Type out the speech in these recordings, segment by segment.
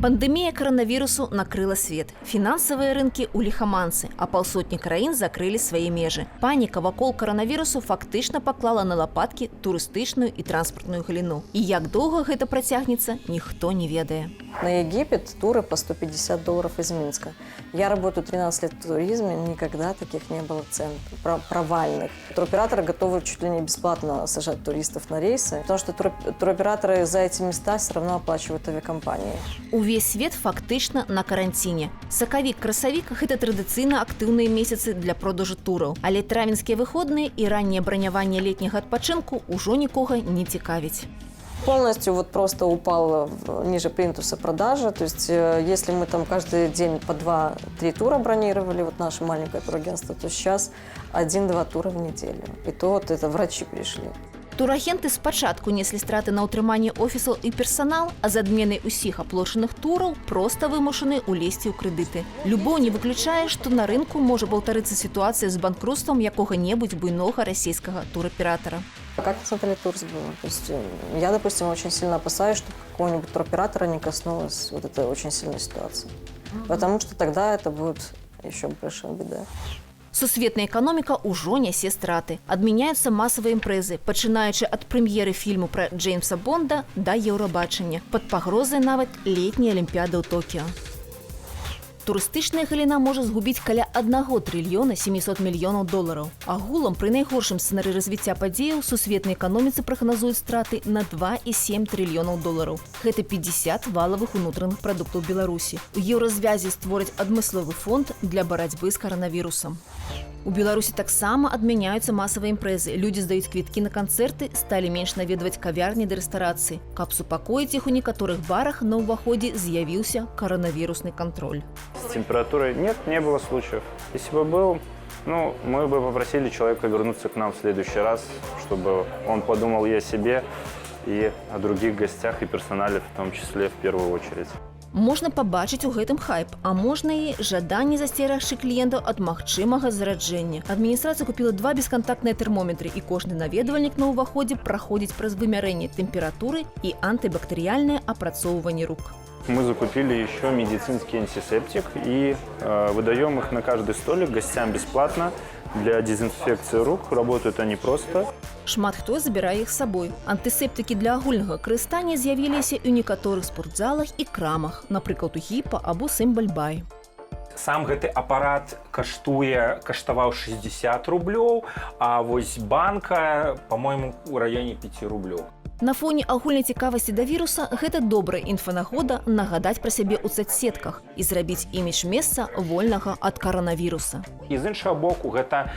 Пандемия коронавирусу накрыла свет. Финансовые рынки у лихоманцы, а полсотни краін закрыли свои межи. Паника вакол коронавирусу фактично поклала на лопатки туристичную и транспортную галину. И як долго это протягнется, никто не ведае. На Египет туры по $150 из Минска. Я работаю 13 лет в туризме, никогда таких не было цен провальных. Туроператоры готовы чуть ли не бесплатно сажать туристов на рейсы, потому что туроператоры за эти места все равно оплачивают авиакомпании. Увесь свет фактично на карантине. Сакавік-красавік – гэта традыцыйна актыўныя месяцы для продажу тураў. Але травенскія выходныя і раннее броняванне летняга адпачынку ўжо нікога не цікавіць. Полностью вот просто упал ниже плинтуса продажи. То есть если мы там каждый день по 2-3 тура бронировали, вот наше маленькое турагентство, то сейчас 1-2 тура в неделю. И то вот это врачи пришли. Турагенты спачатку неслі страты на ўтрыманне офісаў і персанал, а з адменай усіх аплошаных тураў проста вымушаны ўлезці ў крэдыты. Любоў не выключае, што на рынку можа паўтарыцца сітуацыя з банкрутствам якога-небудзь буйнога расійскага туроператора. Как на самом деле Турс было? То есть я, допустим, очень сильно опасаюсь, что какого-нибудь туроператора не коснулась вот этой очень сильной ситуации. Потому что тогда это будет еще большая беда. Сусветная экономика ўжо нясе страты. Адмяняюцца масавыя імпрэзы, пачынаючы ад прэм'еры фільму пра Джеймса Бонда да Еўрабачання. Пад пагрозай нават летняя алімпіяда ў Токіо. Турыстычная галіна можа згубіць каля 1 трыльёна 700 мільёнаў долараў. Агулам, пры найгоршым сцэнарыі развіцця падзеяў, сусветнай эканоміцы прагназуюць страты на 2,7 трыльёнаў долараў. Гэта 50 валавых унутраных прадуктаў Беларусі. У еўразвязі створаць адмысловы фонд для барацьбы з каранавірусам. У Беларусі таксама адмяняюцца масавыя імпрэзы. Людзі здаюць квіткі на канцэрты, сталі менш наведваць кавярні да рэстарацыі. Каб супакоіць іх, у некаторых барах на ўваходзе з'явіўся каранавірусны кантроль. С температурой нет, не было случаев. Если бы был, мы бы попросили человека вернуться к нам в следующий раз, чтобы он подумал и о себе, и о других гостях, и персонале в том числе в первую очередь. Можна пабачыць у гэтым хайп, а можна і жаданне засцерагчы кліентаў ад магчымага зараджэння. Адміністрацыя купіла 2 бескантактныя тэрмометры, і кожны наведвальнік на ўваходзе праходзіць праз вымярэнне тэмпературы і антыбактэрыяльнае апрацоўванне рук. Мы закупили еще медицинский антисептик и выдаем их на каждый столик гостям бесплатно для дезинфекции рук. Работают они просто. Шмат хто забірае іх з сабой. Антысептыкі для агульнага карыстання з'явіліся і ў некаторых спортзалах і крамах, напрыклад, у Гіпа або Сімбальбай. Сам гэты апарат каштаваў 60 рублёў, а вось банка, по-моему, у раёне 5 рублёў. На фоне агульнай цікавасці да віруса гэта добрая інфанагода нагадаць пра сябе ў соцсетках і зрабіць імідж месца вольнага ад каранавіруса. І з іншага боку, гэта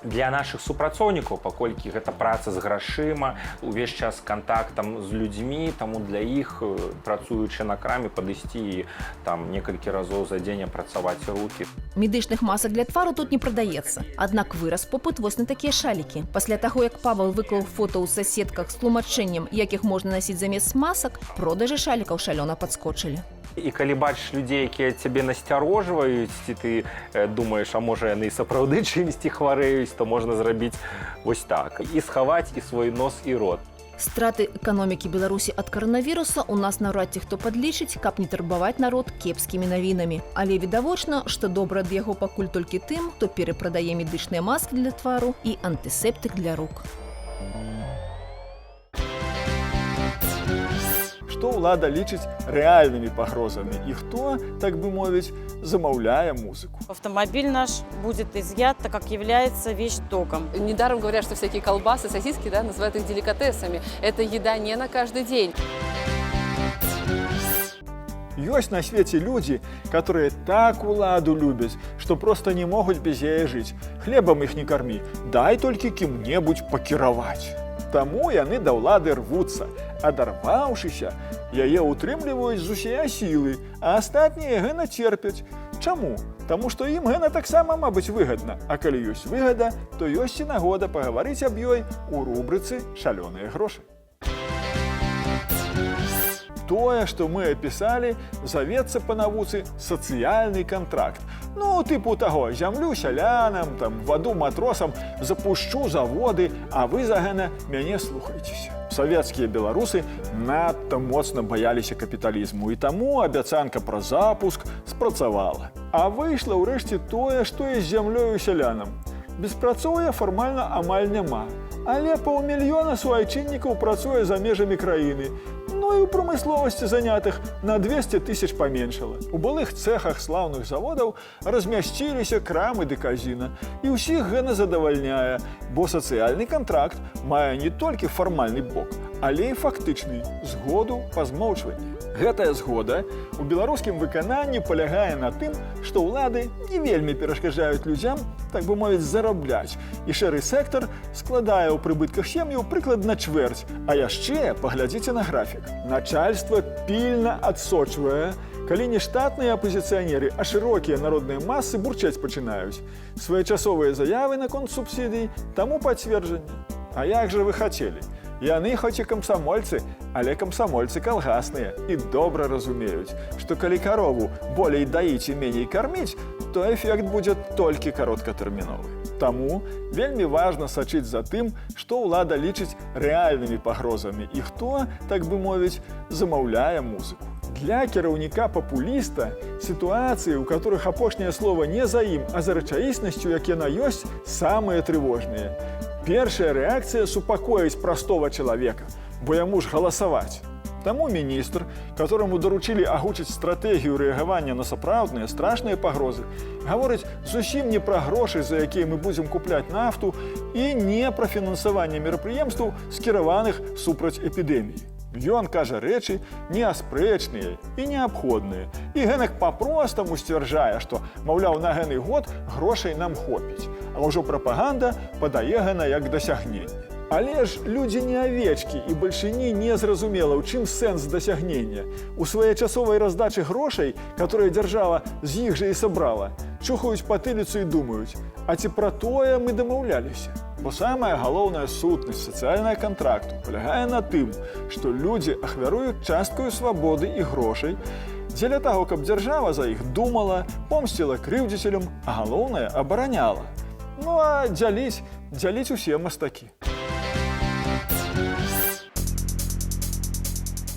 для наших супрацоўнікаў, паколькі гэта праца з грашыма, увесь час кантактам з людзьмі, таму для іх, працуючы на краме, падысці і там некалькі разоў за дзень апрацаваць рукі. Медычных масак для твару тут не прадаецца. Аднак вырас попыт вось на такія шалікі. Пасля таго, як Павел выклаў фота ў соцсетках з тлумачэннем, як іх можна насіць замест масак, продажы шалікаў шалёна падскочылі. І калі бачыш людзей, якія цябе насцярожваюць, ці ты думаеш, а можа яны і сапраўды чымсьці хварэюць, то можна зрабіць вось так. І схаваць і свой нос і рот. Страты эканомікі Беларусі ад каранавіруса у нас наўрад ці хто падлічыць, каб не турбаваць народ кепскімі навінамі. Але відавочна, што добра ад яго пакуль толькі тым, хто перапрадае медычныя маскі для твару і антысептык для рук. Што ўлада лічыць рэальнымі пагрозамі і хто, так бы мовіць, замаўляе музыку. Автомобиль наш будет изъят, так как является вещдоком. Недаром говорят, что всякие колбасы, сосиски, называют их деликатесами. Это еда не на каждый день. Ёсць на свеце людзі, которые так уладу любяць, што проста не могуць без яе жыць. Хлебам іх не кармі, дай толькі кім-небудзь пакіраваць. Таму яны да ўлады рвуцца, адарваўшыся, яе ўтрымліваюць з усяе сілы, а астатнія гэна церпяць. Чаму? Таму што ім гэна таксама, мабыць, выгадна. А калі ёсць выгада, то ёсць і нагода пагаварыць аб ёй у рубрыцы «Шалёныя грошы». Тое, што мы апісалі, завецца па навуцы сацыяльны кантракт. Тыпу таго, зямлю сялянам, ваду матросам, запушчу заводы, а вы за гэна мяне слухайцеся. Савецкія беларусы надта моцна баяліся капіталізму, і таму абяцанка пра запуск спрацавала. А выйшла ўрэшце тое, што і з зямлёю сялянам. Беспрацоўя фармальна амаль няма, але паўмільёна суайчыннікаў працуе за межамі краіны. Ну і ў прамысловасці занятых на 200 000 паменшала. У былых цэхах слаўных заводаў размясціліся крамы ды казіна. І ўсіх гэта задавальняе, бо сацыяльны кантракт мае не толькі фармальны бок, але і фактычны згоду па змоўчванні. Гэтая згода у беларускім выкананні палягае на тым, што ўлады не вельмі перашкаджаюць людзям, так бы мовіць, зарабляць. І шэры сектар складае ў прыбытках сем'яў прыкладна чвэрць. А яшчэ паглядзіце на графік. Начальства пільна адсочвае, калі не штатныя апазіцыянеры, а шырокія народныя масы бурчаць пачынаюць. Своечасовыя заявы наконт субсідый таму пацверджанне. А як жа вы хацелі? Яны хоць і камсамольцы, але камсамольцы калгасныя і добра разумеюць, што калі карову болей даіць і меней карміць, то эфект будзе толькі кароткатэрміновы. Таму вельмі важна сачыць за тым, што ўлада лічыць рэальнымі пагрозамі і хто, так бы мовіць, замаўляе музыку. Для кіраўніка-папуліста сітуацыі, у которых апошняе слова не за ім, а за рэчаіснасцю, як яна ёсць, самыя трывожныя. Першая рэакцыя супакоіць простого чалавека, бо яму ж галасаваць. Таму міністр, которому даручылі агучыць стратэгію рэагавання на сапраўдныя страшныя пагрозы, гаворыць зусім не пра грошы, за якія мы будзем купляць нафту, і не пра фінансаванне мерапрыемстваў, скіраваных супраць эпідэміі. Ён кажа рэчы неаспрэчныя і неабходныя. І гэнак папростаму сцвярджае, што, маўляў, на гэны год грошай нам хопіць. А ўжо прапаганда падае гэна як дасягненне. Але ж людзі не авечкі, і бальшыні не зразумела, ў чым сэнс дасягнення. У своечасовай раздачы грошай, которые дзяржава з іх жа і сабрала, чухаюць патыліцу і думаюць, а ці пра тое мы дамаўляліся? Бо самая галоўная сутнасць сацыяльнага кантракту палягае на тым, што людзі ахвяруюць часткаю свабоды і грошай, дзеля таго, каб дзяржава за іх думала, помсціла крыўдзіцелям, а галоўнае абараняла. Ну а дзяліць усе мастакі.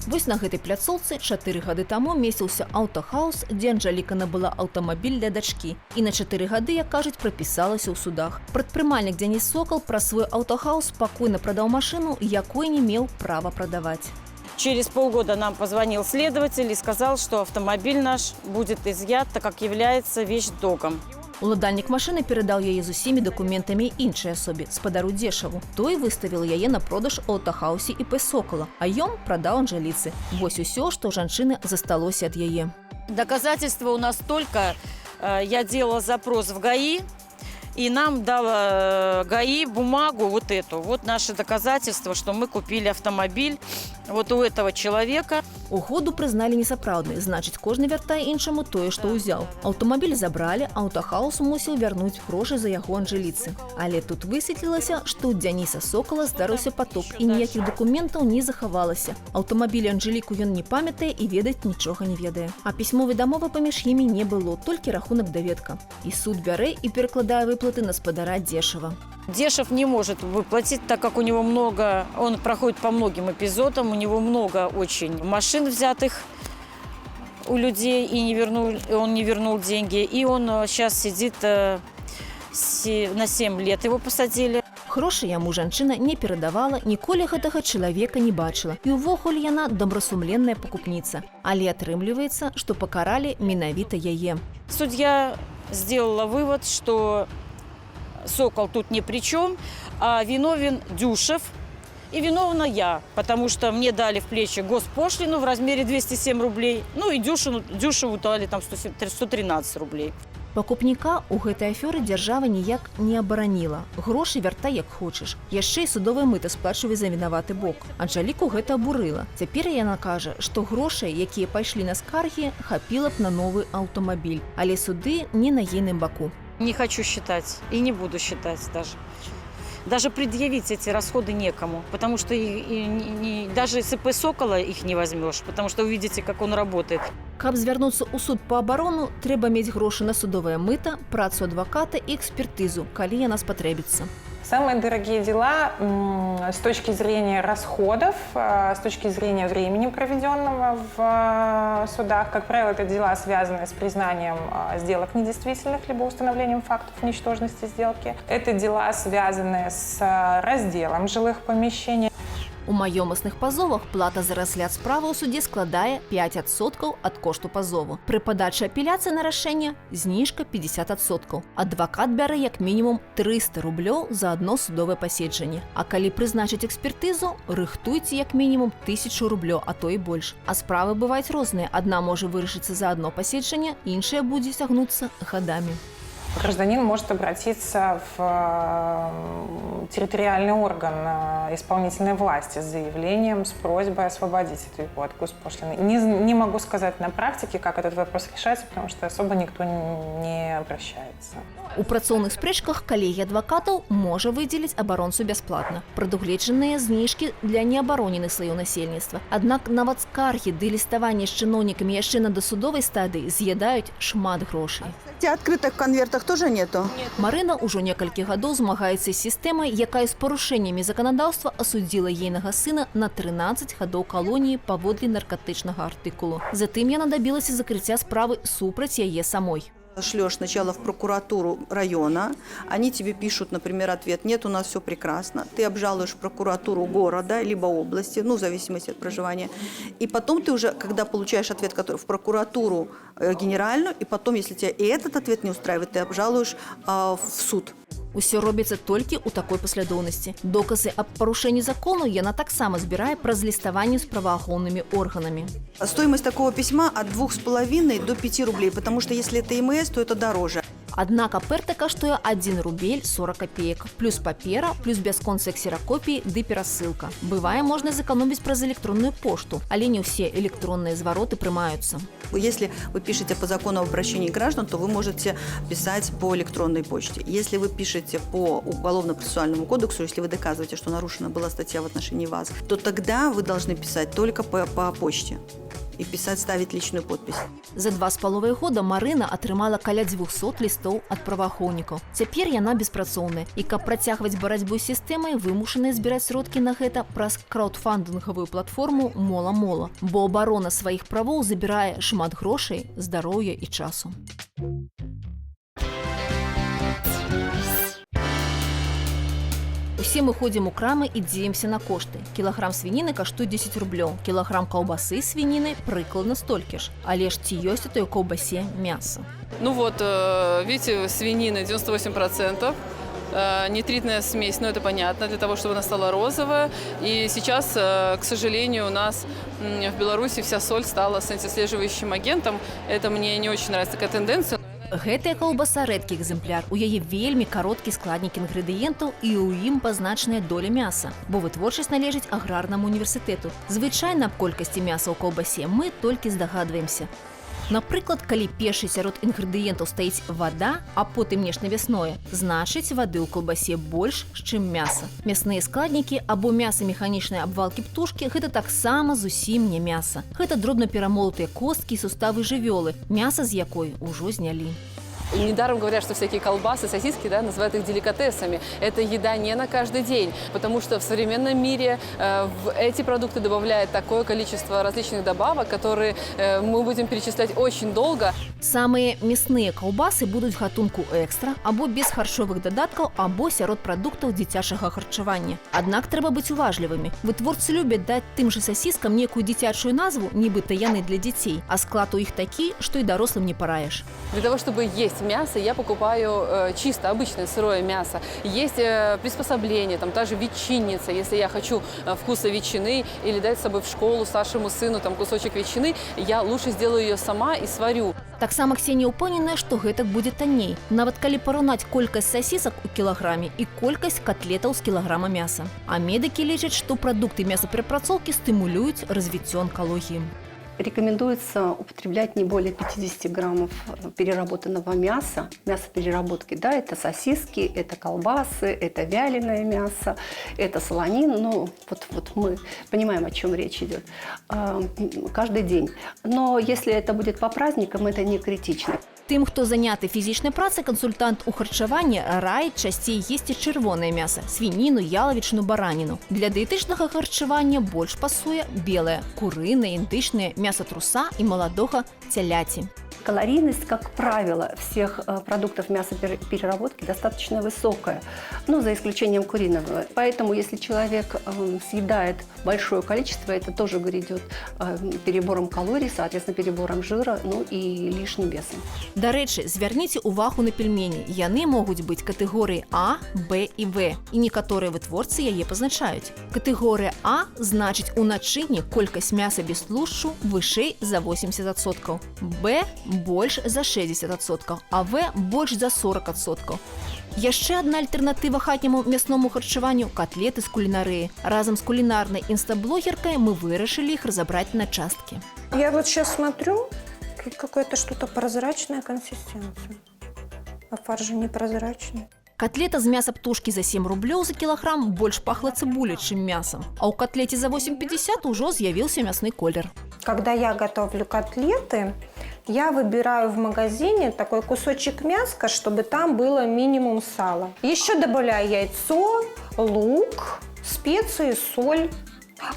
Вось на гэтай пляцоўцы 4 гады таму месціўся аўтахаус, дзе Анжаліка набыла аўтамабіль для дачкі. І на 4 гады, як кажуць, прапісалася ў судах. Прадпрымальнік Дзяніс Сокал праз свой аўтахаус спакойна прадаў машыну, якой не меў права прадаваць. Через полгода нам позвонил следователь и сказал, что автомобиль наш будет изъят, так как является вещдоком. Уладальнік машыны перадаў яе з усімі дакументамі іншай асобе, спадару Дзешаву. Той выставіў яе на продаж у аўтахаусе ІП Сокала, а ён прадаў Анжаліцы. Вось усё, што ў жанчыны засталося ад яе. Доказательства у нас только, я делала запрос в ГАИ, и нам дала ГАИ бумагу вот эту. Вот наши доказательства, что мы купили автомобиль вот у этого человека. Угоду прызналі несапраўднай, значыць, кожны вяртае іншаму тое, што ўзяў. Аўтамабіль забралі, аўтахаус мусіў вярнуць грошы за яго Анжаліцы. Але тут высветлілася, што ў Дзяніса Сокала здарыўся патоп і ніякіх дакументаў не захавалася. Аўтамабіль Анжаліку ён не памятае і ведаць нічога не ведае. А пісьмовай дамовы паміж імі не было, толькі рахунак даведка. І суд бярэ і перакладае выплаты на спадара Дзешава. Дзешав не может выплатить, так как у него много, он проходит по многим эпизодам, у него много очень машин взятых у людей, и он не вернул деньги. И он сейчас сидит на 7 лет, его посадили. Грошы яму жанчына не перадавала, ніколі гэтага чалавека не бачыла. І ўвогуле яна добрасумленная пакупніца. Але атрымліваецца, што пакаралі менавіта яе. Судья сделала вывод, что Сокол тут ни при чем, а виновен Дюшев и виновна я, потому что мне дали в плечи госпошлину в размере 207 рублей, ну и Дюшеву дали там 113 рублей. Пакупніка ў гэтай афёры дзяржава ніяк не абараніла. Грошы вяртай як хочаш. Яшчэ і судовая мыта сплачвае за вінаваты бок. Анжаліку гэта абурыла. Цяпер яна кажа, што грошай, якія пайшлі на скаргі, хапіла б на новы аўтамабіль. Але суды не на ейным баку. Не хочу считать и не буду считать даже. Даже предъявить эти расходы некому, потому что даже с ИП Сокола их не возьмешь, потому что увидите, как он работает. Каб звярнуцца ў суд па абарону, трэба мець грошы на судовае мыта, працу адваката і экспертызу, калі яна спатрэбіцца. Самые дорогие дела с точки зрения расходов, с точки зрения времени, проведенного в судах. Как правило, это дела, связанные с признанием сделок недействительных, либо установлением фактов ничтожности сделки. Это дела, связанные с разделом жилых помещений. У маёмасных пазовах плата за разгляд справы ў судзе складае 5% ад кошту пазову. Пры падачы апеляцыі на рашэнне зніжка 50%. Адвакат бярэ як мінімум 300 рублёў за адно судовае паседжанне. А калі прызначыць экспертызу, рыхтуйце як мінімум 1000 рублёў, а то і больш. А справы бываюць розныя. Адна можа вырашыцца за одно паседжанне, іншая будзе цягнуцца гадамі. Гражданин может обратиться в территориальный орган исполнительной власти с заявлением, с просьбой освободить эту ипотеку от госпошлины. Не могу сказать на практике, как этот вопрос решается, потому что особо никто не обращается. У працоўных спрэчках калегія адвакатаў можа выдзеліць абаронцу бясплатна. Прадугледжаныя зніжкі для неабароненых слаёў насельніцтва. Аднак нават скаргі ды ліставанне з чыноўнікамі яшчэ на дасудовай стадыі з'ядаюць шмат грошай. Открытых в конвертах тоже нету? Марына ўжо некалькі гадоў змагаецца з сістэмай, якая з парушэннямі заканадаўства асудзіла ейнага сына на 13 гадоў калоніі паводле наркотычнага артыкулу. Затым яна дабілася закрыцця справы супраць яе самой. Шлешь сначала в прокуратуру района, они тебе пишут, например, ответ: нет, у нас все прекрасно. Ты обжалуешь в прокуратуру города, либо области, ну, в зависимости от проживания. И потом ты уже, когда получаешь ответ, который в прокуратуру генеральную, и потом, если тебя и этот ответ не устраивает, ты обжалуешь в суд. Усё робіцца толькі ў такой паслядоўнасці. Доказы аб парушэнні закону яна таксама збірае праз ліставанне з праваахоўнымі органамі. Стоимость такого письма от 2,5 до 5 рублей, потому что если это ЕМС, то это дороже. Аднак аперта каштуе 1 рубель 40 копеек, плюс папера, плюс бясконцыя ксеракопіі ды перасылка. Бывае, можна зэканоміць праз электронную пошту, але не ўсе электронныя звароты прымаюцца. Если вы пишете по закону об обращении граждан, то вы можете писать по электронной почте. Если вы пишете по Уголовно-процессуальному кодексу, если вы доказываете, что нарушена была статья в отношении вас, то тогда вы должны писать только по почте. И писать, ставить личную подпись. За 2,5 года Марына атрымала каля 200 лістоў ад праваахоўнікаў. Цяпер яна беспрацоўная. І каб працягваць барацьбу з сістэмай, вымушаная збіраць сродкі на гэта праз краудфандынгавую платформу «Мола-Мола». Бо абарона сваіх правоў забірае шмат грошай, здароўя і часу. Усе мы ходзім у крамы і дзівімся на кошты. Кілаграм свініны каштуе 10 рублёў, кілаграм каўбасы свініны прыкладна столькі ж. Але ж ці ёсць у той каўбасе мяса? Ну вот, видите, свинина 98%. Нитритная смесь, ну это понятно, для того, чтобы она стала розовая. И сейчас, к сожалению, у нас в Беларуси вся соль стала с антислеживающим агентом. Это мне не очень нравится, такая тенденция. Гэтая каўбаса рэдкі экземпляр. У яе вельмі кароткі складнік інгрэдыентаў і ў ім пазначаная доля мяса, бо вытворчасць належыць аграрнаму універсітэту. Звычайна аб колькасці мяса ў каўбасе мы толькі здагадваемся. Напрыклад, калі першай сярод інгрэдыентаў стаіць вада, а потым нешта мясное, значыць вады ў каўбасе больш, чым мяса. Мясныя складнікі або мяса-механічнай абвалкі птушкі – гэта таксама зусім не мяса. Гэта дробна перамолотыя косткі і суставы жывёлы, мяса з якой ужо знялі. Недаром говорят, что всякие колбасы, сосиски, да, называют их деликатесами. Это еда не на каждый день, потому что в современном мире в эти продукты добавляют такое количество различных добавок, которые мы будем перечислять очень долго. Самыя мясныя каўбасы будуць гатунку экстра, або без харчовых дадаткаў, або сярод прадуктаў дзіцячага харчавання. Аднак трэба быць уважлівымі. Вытворцы любяць даць тым жа сасіскам некую дзіцячую назву, нібыта яны для дзяцей, а склад у іх такі, што і дарослым не параеш. Для того, чтобы есть мясо, я покупаю чисто обычное сырое мясо. Есть приспособления, там та же ветчинница, если я хочу вкуса ветчины или дать с собой в школу старшему сыну там кусочек ветчины, я лучше сделаю ее сама и сварю. Таксама Ксенія ўпэўненая, што гэтак будзе танней, нават калі параўнаць колькасць сасісак у кілаграме і колькасць котлетаў з кілаграма мяса. А медыкі лічаць, што прадукты мясаперапрацоўкі стымулююць развіццё онкалогіі. Рекомендуется употреблять не более 50 граммов переработанного мяса, мясопереработки, да, это сосиски, это колбасы, это вяленое мясо, это солонина, ну, вот мы понимаем, о чем речь идет, каждый день. Но если это будет по праздникам, это не критично. Тым, хто заняты фізічнай працай, кансультант у харчаванні раіць часцей есці чырвонае мяса – свініну, ялавічыну, бараніну. Для дыетычнага харчавання больш пасуе белае – курынае, індычнае, мяса труса і маладога цяляці. Калорийность, как правило, всех продуктов мясопереработки достаточно высокая, ну, за исключением куриного. Поэтому, если человек съедает большое количество, это тоже грядет перебором калорий, соответственно, перебором жира, ну и лишним весом. До рэчы, звярніце увагу на пельмені. Яны могуць быць катэгорыі А, Б і В. І некаторыя вытворцы яе пазначаюць. Катэгорыя А значыць у начынні колькасць мяса без тлушчу вышэй за 80%. Б больш за 60%, а В больш за 40%. Яшчэ адна альтэрнатыва хатняму мясному харчаванню – котлеты з кулінарыі. Разам з кулінарнай інстаблогеркай мы вырашылі іх разабраць на часткі. Я вот сейчас смотрю, какое-то что-то прозрачная консистенция, а фарш же непрозрачный. Котлета з мяса птушкі за 7 рублёў за кілаграм больш пахла цыбуляй, чым мясам. А ў котлеце за 8,50 ўжо з'явіўся мясны колер. Когда я готовлю котлеты, я выбираю в магазине такой кусочек мяска, чтобы там было минимум сала. Еще добавляю яйцо, лук, специи, соль.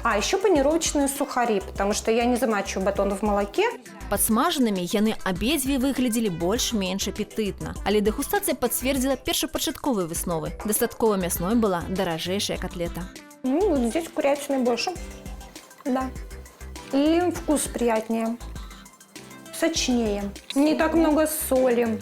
А еще панировочные сухари, потому что я не замачиваю батон в молоке. Падсмажанымі яны абедзве выглядзелі больш-менш апетытна. Але дэгустацыя пацвердзіла першапачатковыя высновы. Дастаткова мясной была даражэйшая котлета. Ну, вот здесь курятины больше. Да. И вкус приятнее, сочнее. Не так много соли.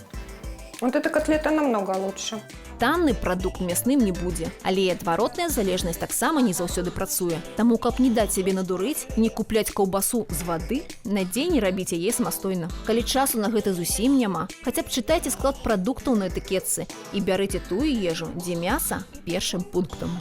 Вот эта котлета намного лучше. Танны прадукт мясным не будзе, але і адваротная залежнасць таксама не заўсёды працуе. Таму, каб не даць сябе надурыць, не купляць каўбасу з вады, на дзень рабіць яе самастойна. Калі часу на гэта зусім няма, хаця б чытайце склад прадуктаў на этыкетцы і бярыце тую ежу, дзе мяса першым пунктам.